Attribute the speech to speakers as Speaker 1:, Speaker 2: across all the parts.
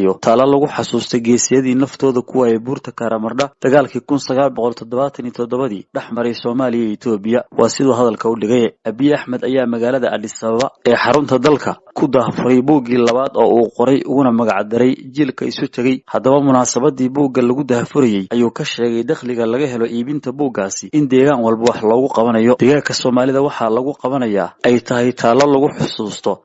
Speaker 1: taala lagu xasuustay geesiyadii naftooda kuwa ay buurta Karamardha dagaalkii 1977 dhaxmaray Soomaaliya iyo Itoobiya waa sidoo hadalka u dhigay Abiy Ahmed ayaa magaalada Addis Ababa ee xarunta dalka ku daafuray buuggii labaad oo uu qoray uguna magac daray jiilka isu tagay hadaba munaasabadii buugga lagu daafurayay ayuu ka sheegay dakhliga laga helo iibinta buuggaasi in deegaan walba wax loogu qabanayo deegaanka Soomaalida waxa lagu qabanayaa ay tahay taala lagu xusuusto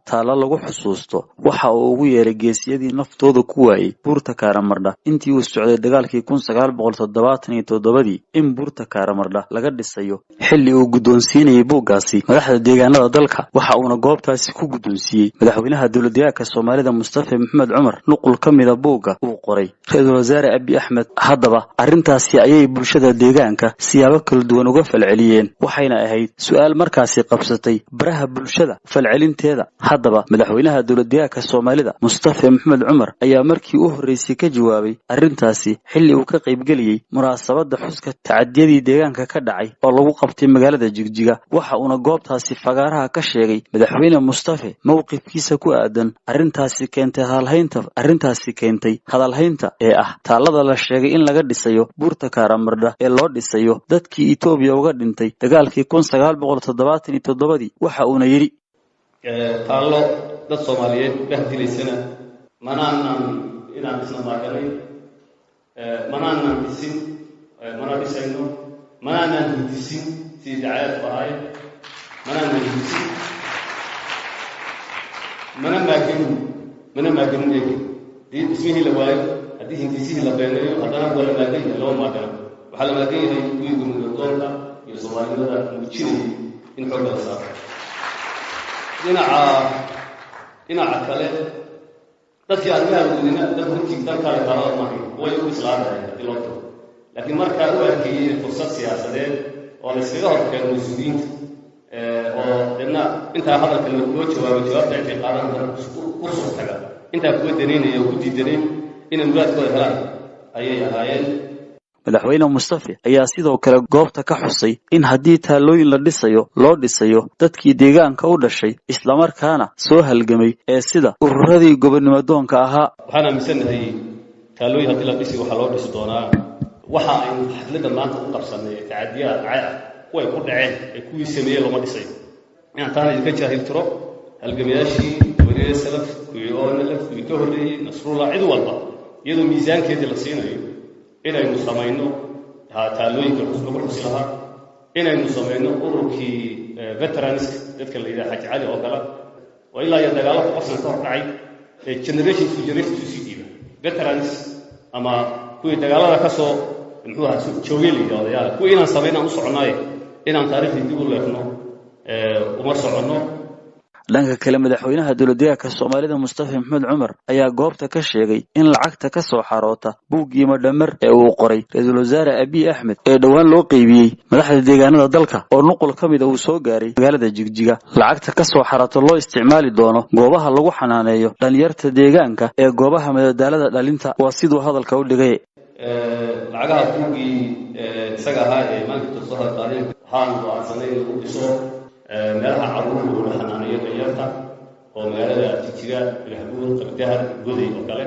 Speaker 1: waxa uu ugu yeeray geesiyadii naftooda ku waayay buurta Karamardha intii uu socday dagaalkii 1977 in buurta Karamardha laga dhisayo xilli uu guddoonsiinayay buuggaasi madaxda deegaanada dalka waxa uu goobtaasi ku guddoonsiyay madaxweynaha dawladda Soomaalida Mustafa Maxamed Cumar nuqul kamida buugga uu qoray Ra'iisul Wasaare Abiy Ahmed hadaba arintaasi ayay bulshada deegaanka siyaabo kala duwan uga falceliyeen waxayna ahayd su'aal markaasi qabsatay baraha bulshada falcelinteeda hadaba madaxweynaha dawladda Soomaalida Mustafa Maxamed Cumar ayaa markii uu horeysay ka jawaabay arintaasi xilli uu ka qayb galiyay munaasabada xuska tacadiyadii deegaanka ka dhacay oo lagu qabtay magaalada Jigjiga waxa uu goobtaasi fagaaraha ka sheegay madaxweyne Mustafa mowqifkiisa ku aadan arintaasi keentay hadalhaynta ee ah taalada la sheegay in laga dhisayo buurta Karamardha ee loo dhisayo dadkii Itoobiya uga dhintay dagaalkii 1977 waxa uu yiri
Speaker 2: taalo dad Soomaaliyeed bahdilaysana manaanan inaan isna maagalay manaanan dhisin manaanan dhisin si daacad bahay manaanan dhisin mana maagan ismihii la waayo haddii hindiisihii la beenayo haddana wala maagan loo maagan waxaa la maagan yahay wiilka muddoonka iyo Soomaalida muujinayay in xoog la saaro dhinaca kale dadkii arrimaha wadina dad runtii dalka la qaado maahan way u islaamay diloto laakiin marka uu arkayay fursad siyaasadeed oo la iskaga horkeeno mas'uuliyiinta oo dina inta hadalka loo jawaabta ay qaadan ku soo taga inta ku daneynaya u diidaneen in muraadkooda helaan ayay ahaayeen
Speaker 1: madaxweyne Mustafa ayaa sidoo kale goobta ka xusay in haddii taalooyin la dhisayo loo dhisayo dadkii deegaanka u dhashay isla markaana soo halgamay ee sida ururadii gobonnimadoonka ahaa
Speaker 2: waxaan aaminsanahay taalooyin haddii la dhisayo waxa loo dhisi doonaa waxa ay xafladda maanta u qabsanay tacadiyada caa'a way ku dhaceen ee kuwii sameeyay lama dhisay inaan taana idinka jaahil tiro halgamayaashii wariye salaf kuwii kuwii ka horreeyay Nasrullah cid walba iyadoo miisaankeedii la siinayo inaynu samayno taalooyinka lagu xusi lahaa inaynu samayno ururkii veterans dadka la yiraahdo Xaj Cali oo kale oo ilaa iyo dagaalada qofsan ka dhacay generation to generation sii dhiiba veterans ama kuwii dagaalada ka soo joogay liidayaal kuwii inaan samayno u soconaay inaan taariikhdii dib u leefno uma socono
Speaker 1: dhanka kale madaxweynaha dawladda Soomaalida Mustafa Maxamed Cumar ayaa goobta ka sheegay in lacagta ka soo xaroota buuggii madhamar ee uu qoray Ra'iisul Wasaare Abiy Ahmed ee dhawaan loo qaybiyay madaxda deegaanada dalka oo nuqul kamid uu soo gaaray magaalada Jigjiga lacagta ka soo xaraato loo isticmaali doono goobaha lagu xanaaneeyo dhalinyarta deegaanka ee goobaha madadaalada dhalinta waa sidoo hadalka u dhigay
Speaker 2: lacagaha buuggii isaga ahaa ee maanta soo qaaday waxaan go'aansanay inuu dhiso meelaha caruurta lagu xanaaneeyo dhalinyarta oo magaalada Jigjiga Galhabuur Qabdahar Goday oo kale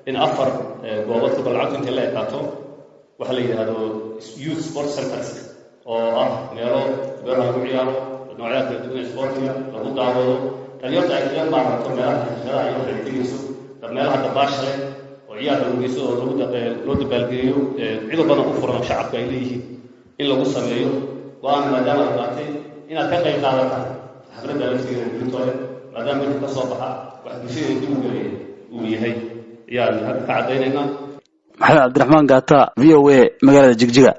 Speaker 2: in afar goobood ku lacag inta la qaato waxa la yiraahdo youth sport centers oo ah meelo lagu ciyaaro noocyada kala duwan sportiga lagu daawado dhalinyarta ay ka baahato meelaha shaqada ay xiriirayso meelaha dabaasha oo ciyaar lagu geeyo oo loo dabaalgeeyo cid badan u furan shacabka ay leeyihiin in lagu sameeyo waan maadaama la qaatay inaad ka qayb qaadataan xafladda la fikiray Victoria maadaama ka soo baxa wax bulshada dib u galay uu yahay yaa ka cadeynayna
Speaker 1: Maxamed Cabdiraxmaan Gaata VOA magaalada Jigjiga